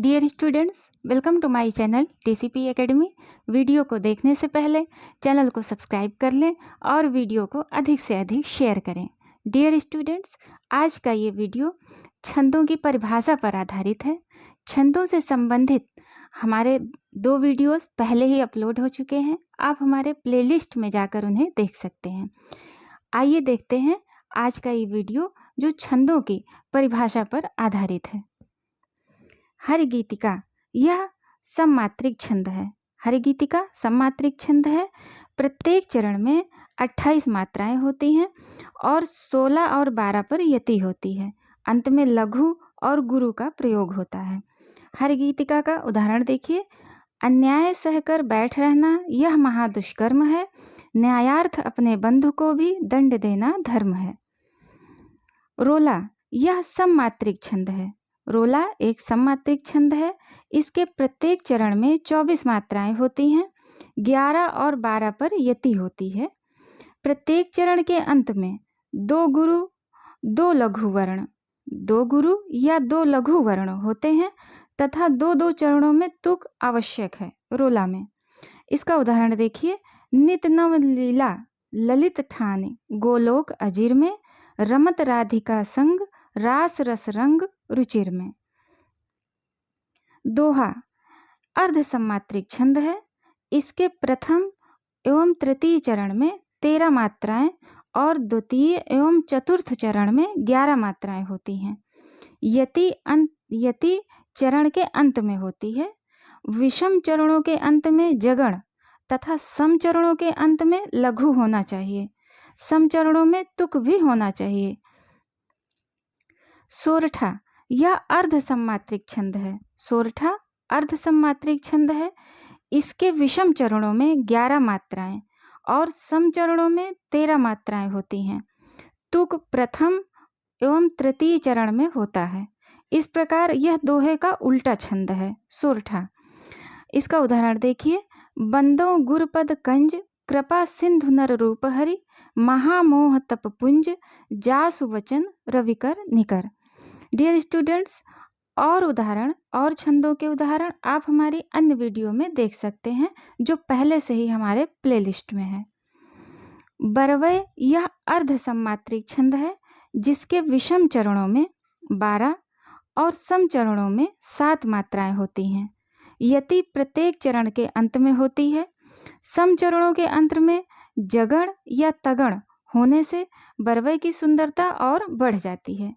Dear students, welcome to my channel TCP academy. Video को देखने से पहले चैनल को सब्सक्राइब कर लें और वीडियो को अधिक से अधिक शेयर करें। डियर स्टूडेंट्स, आज का ये वीडियो छंदों की परिभाषा पर आधारित है। छंदों से संबंधित हमारे 2 वीडियोस पहले ही अपलोड हो चुके हैं। आप हमारे प्लेलिस्ट में जाकर उन्हें देख सकते हैं। आइए देखते हैं आज का ये वीडियो जो छंदों की परिभाषा पर आधारित है। हरिगीतिका यह सममात्रिक छंद है। हरिगीतिका सममात्रिक छंद है। प्रत्येक चरण में 28 मात्राएं होती हैं और 16 और 12 पर यति होती है। अंत में लघु और गुरु का प्रयोग होता है। हरिगीतिका का उदाहरण देखिए। अन्याय सहकर बैठ रहना यह महादुष्कर्म है। न्यायार्थ अपने बंधु को भी दंड देना धर्म है। रोला यह सममात्रिक छंद है। रोला एक सममात्रिक छंद है। इसके प्रत्येक चरण में 24 मात्राएं होती हैं। 11 और 12 पर यति होती है। प्रत्येक चरण के अंत में 2 गुरु 2 लघु वर्ण 2 गुरु या 2 लघु वर्ण होते हैं तथा 2-2 चरणों में तुक आवश्यक है रोला में। इसका उदाहरण देखिए। नित नव लीला ललित ठाने गोलोक अजीर में रमत राधिका संग रास रस रंग रुचिर में। दोहा अर्ध सम्मात्रिक छंद है। इसके प्रथम एवं तृतीय चरण में 13 मात्राएं और द्वितीय एवं चतुर्थ चरण में 11 मात्राएं होती हैं। यति चरण के अंत में होती है। विषम चरणों के अंत में जगण तथा सम चरणों के अंत में लघु होना चाहिए। सम चरणों में तुक भी होना चाहिए। सोरठा यह अर्ध सम्मात्रिक छंद है। सोरठा अर्ध सम्मात्रिक छंद है। इसके विषम चरणों में 11 मात्राएं और सम चरणों में 13 मात्राएं होती हैं। तुक प्रथम एवं तृतीय चरण में होता है। इस प्रकार यह दोहे का उल्टा छंद है सोरठा। इसका उदाहरण देखिए। बंदों गुरपद कंज कृपा सिंधु नर रूप हरि महामोह तप पुंज जासु वचन रविकर निकर। डियर स्टूडेंट्स, और उदाहरण और छंदों के उदाहरण आप हमारी अन्य वीडियो में देख सकते हैं जो पहले से ही हमारे प्लेलिस्ट में है। बरवय यह अर्ध सम्मात्रिक छंद है। जिसके विषम चरणों में 12 और सम चरणों में 7 मात्राएं होती हैं। यति प्रत्येक चरण के अंत में होती है। सम चरणों के अंत में जगण या तगण होने से बरवय की सुंदरता और बढ़ जाती है।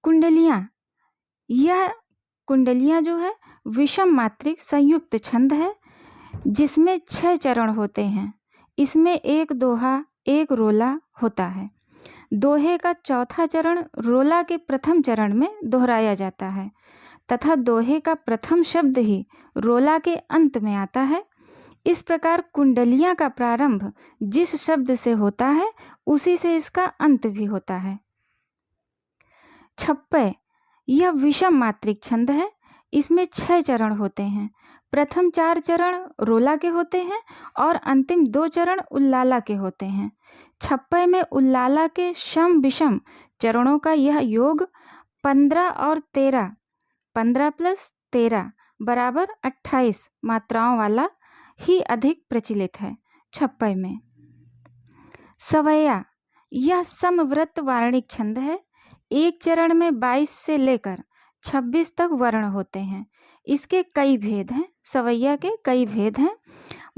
कुंडलियां यह कुंडलियां जो है विषम मात्रिक संयुक्त छंद है जिसमें 6 चरण होते हैं। इसमें एक दोहा एक रोला होता है। दोहे का चौथा चरण रोला के प्रथम चरण में दोहराया जाता है तथा दोहे का प्रथम शब्द ही रोला के अंत में आता है। इस प्रकार कुंडलियां का प्रारंभ जिस शब्द से होता है उसी से इसका अंत भी होता है। छप्पय यह विषम मात्रिक छंद है। इसमें 6 चरण होते हैं। प्रथम 4 चरण रोला के होते हैं और अंतिम 2 चरण उल्लाला के होते हैं। छप्पय में उल्लाला के शम विषम चरणों का यह योग 15 और 13 15 + 13 बराबर 28 मात्राओं वाला ही अधिक प्रचलित है छप्पय में। सवैया यह समवृत्त वार्णिक छंद है। एक चरण में 22 से लेकर 26 तक वर्ण होते हैं। इसके कई भेद हैं। सवैया के कई भेद हैं।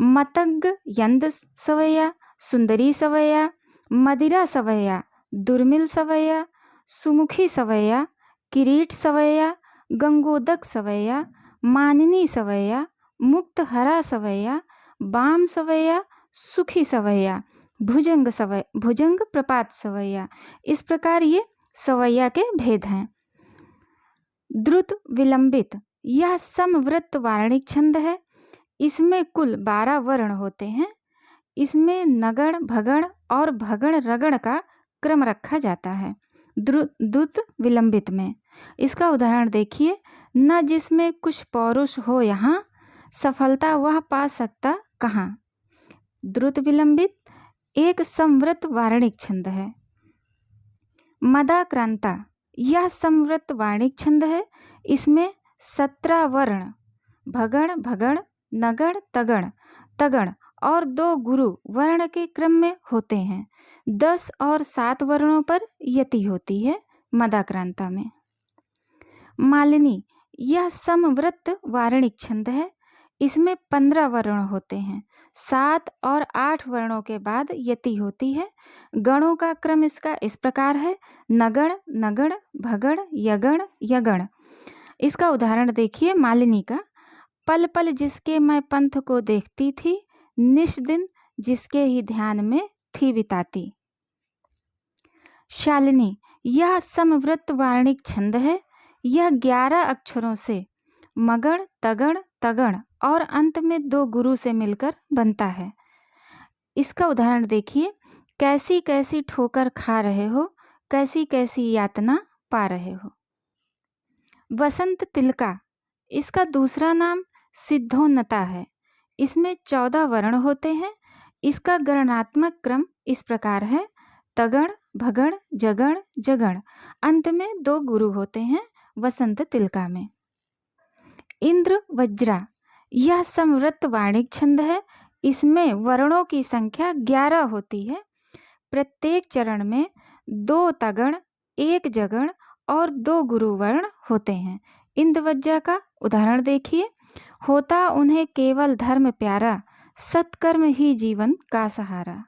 मतंग यंद सवैया, सुंदरी सवैया, मदिरा सवैया, दुर्मिल सवैया, सुमुखी सवैया, किरीट सवैया, गंगोदक सवैया, माननी सवैया, मुक्त हरा सवैया, बाम सवैया, सुखी सवैया, भुजंग प्रपात सवैया। इस प्रकार ये सवैया के भेद हैं। द्रुत विलंबित यह समवृत्त वार्णिक छंद है। इसमें कुल 12 वर्ण होते हैं। इसमें नगण भगण और भगण रगण का क्रम रखा जाता है द्रुत विलंबित में। इसका उदाहरण देखिए। न जिसमें कुछ पौरुष हो यहाँ सफलता वह पा सकता कहाँ। द्रुत विलंबित एक समवृत्त वार्णिक छंद है। मदाक्रांता यह समवृत्त वार्णिक छंद है। इसमें 17 वर्ण भगण भगण नगण तगण तगण और 2 गुरु वर्ण के क्रम में होते हैं। 10 और 7 वर्णों पर यति होती है मदाक्रांता में। मालिनी यह समवृत्त वार्णिक छंद है। इसमें 15 वर्ण होते हैं। 7 और 8 वर्णों के बाद यति होती है। गणों का क्रम इसका इस प्रकार है: नगण नगण भगण यगण यगण। इसका उदाहरण देखिए मालिनी का। पल पल जिसके मैं पंथ को देखती थी, निश दिन जिसके ही ध्यान में थी बिताती। शालिनी यह समवृत्त वार्णिक छंद है। यह 11 अक्षरों से मगण तगण तगण और अंत में 2 गुरु से मिलकर बनता है। इसका उदाहरण देखिए: कैसी कैसी ठोकर खा रहे हो, कैसी कैसी यातना पा रहे हो। वसंत तिलका इसका दूसरा नाम सिद्धोन्नता है। इसमें 14 वर्ण होते हैं। इसका गणनात्मक क्रम इस प्रकार है: तगण भगण जगण जगण। अंत में 2 गुरु होते हैं वसंत तिलका में। इंद्र वज्रा यह समवृत्त वार्णिक छंद है। इसमें वर्णों की संख्या 11 होती है। प्रत्येक चरण में 2 तगण 1 जगण और 2 गुरु वर्ण होते हैं। इंद्रवज्रा का उदाहरण देखिए: होता उन्हें केवल धर्म प्यारा, सत्कर्म ही जीवन का सहारा।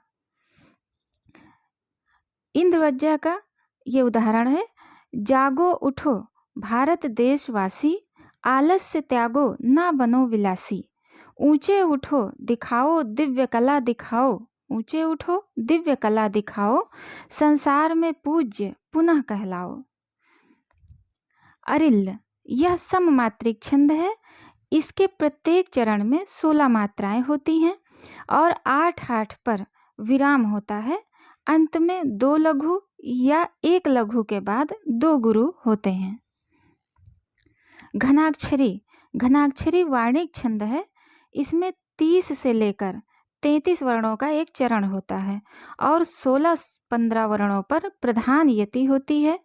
इंद्रवज्रा का ये उदाहरण है: जागो उठो भारत देशवासी, आलस्य त्यागो ना बनो विलासी। ऊंचे उठो दिखाओ दिव्य कला दिखाओ, ऊंचे उठो दिव्य कला दिखाओ, संसार में पूज्य पुनः कहलाओ। अरिल्ल यह सममात्रिक छंद है। इसके प्रत्येक चरण में 16 मात्राएं होती हैं और 8-8 पर विराम होता है। अंत में 2 लघु या 1 लघु के बाद 2 गुरु होते हैं। घनाक्षरी घनाक्षरी वार्णिक छंद है। इसमें 30 से लेकर 33 वर्णों का एक चरण होता है और 16-15 वर्णों पर प्रधान यति होती है।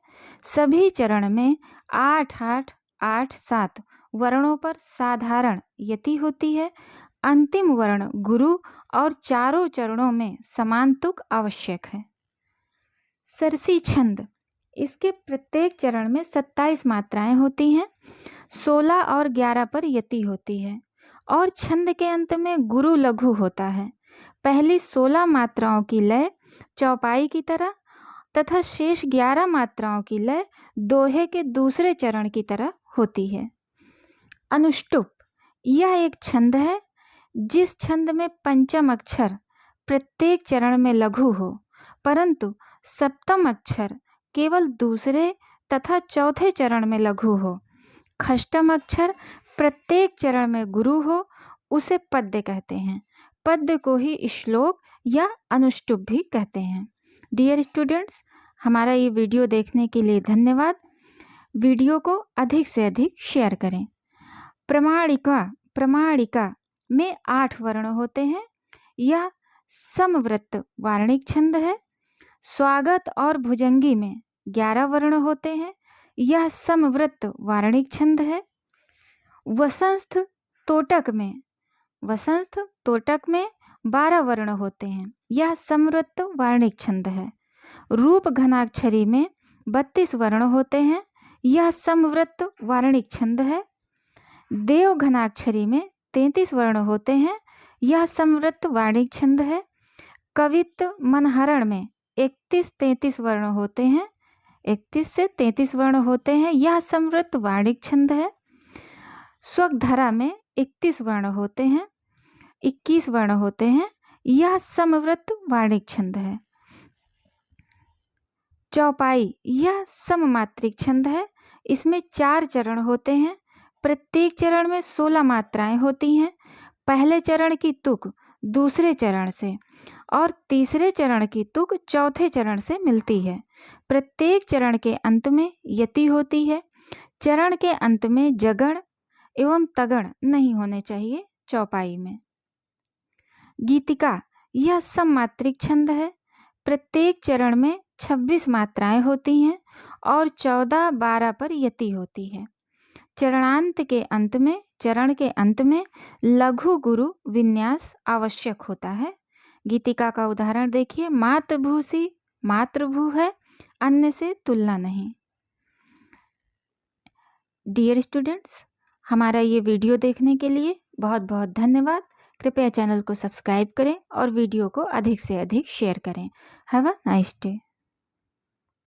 सभी चरण में 8-8 8-7 वर्णों पर साधारण यति होती है। अंतिम वर्ण गुरु और चारों चरणों में समान तुक आवश्यक है। सरसी छंद इसके प्रत्येक चरण में 27 मात्राएं होती हैं। 16 और 11 पर यति होती है और छंद के अंत में गुरु लघु होता है। पहली 16 मात्राओं की लय चौपाई की तरह तथा शेष 11 मात्राओं की लय दोहे के दूसरे चरण की तरह होती है। अनुष्टुप यह एक छंद है जिस छंद में पंचम अक्षर प्रत्येक चरण में लघु हो, परंतु सप्तम अक्षर केवल दूसरे तथा चौथे चरण में लघु हो। षष्ठम अक्षर प्रत्येक चरण में गुरु हो, उसे पद्य कहते हैं। पद्य को ही श्लोक या अनुष्टुप भी कहते हैं। डियर स्टूडेंट्स, हमारा ये वीडियो देखने के लिए धन्यवाद। वीडियो को अधिक से अधिक शेयर करें। प्रमाणिका में 8 वर्ण होते हैं। यह समवृत्त वार्णिक छंद है। स्वागत और भुजंगी में 11 वर्ण होते हैं। यह समवृत्त वार्णिक छंद है। वसंस्थ तोटक में 12 वर्ण होते हैं। यह समवृत्त वार्णिक छंद है। रूप घनाक्षरी में 32 वर्ण होते हैं। यह समवृत्त वार्णिक छंद है। देव घनाक्षरी में 33 वर्ण होते हैं। यह समवृत्त वार्णिक छंद है। कवित्त मनहरण में 31-33 वर्ण होते हैं। 31 से 33 वर्ण होते हैं। यह समवृत्त वार्णिक छंद है। स्वगधरा में 31 वर्ण होते हैं। 21 वर्ण होते हैं। यह समवृत्त वार्णिक छंद है। चौपाई यह सममात्रिक छंद है। इसमें 4 चरण होते हैं। प्रत्येक चरण में 16 मात्राएं होती हैं। पहले चरण की तुक दूसरे चरण से और तीसरे चरण की तुक चौथे चरण से मिलती है। प्रत्येक चरण के अंत में यति होती है। चरण के अंत में जगण एवं तगण नहीं होने चाहिए चौपाई में। गीतिका यह सममात्रिक छंद है। प्रत्येक चरण में 26 मात्राएं होती हैं और 14-12 पर यति होती है। चरण के अंत में लघु गुरु विन्यास आवश्यक होता है। गीतिका का उदाहरण देखिए, मातृभूसी मातृभू है, अन्य से तुलना नहीं। डियर स्टूडेंट्स, हमारा ये वीडियो देखने के लिए बहुत बहुत धन्यवाद। कृपया चैनल को सब्सक्राइब करें और वीडियो को अधिक से अधिक शेयर करें। Have a nice day.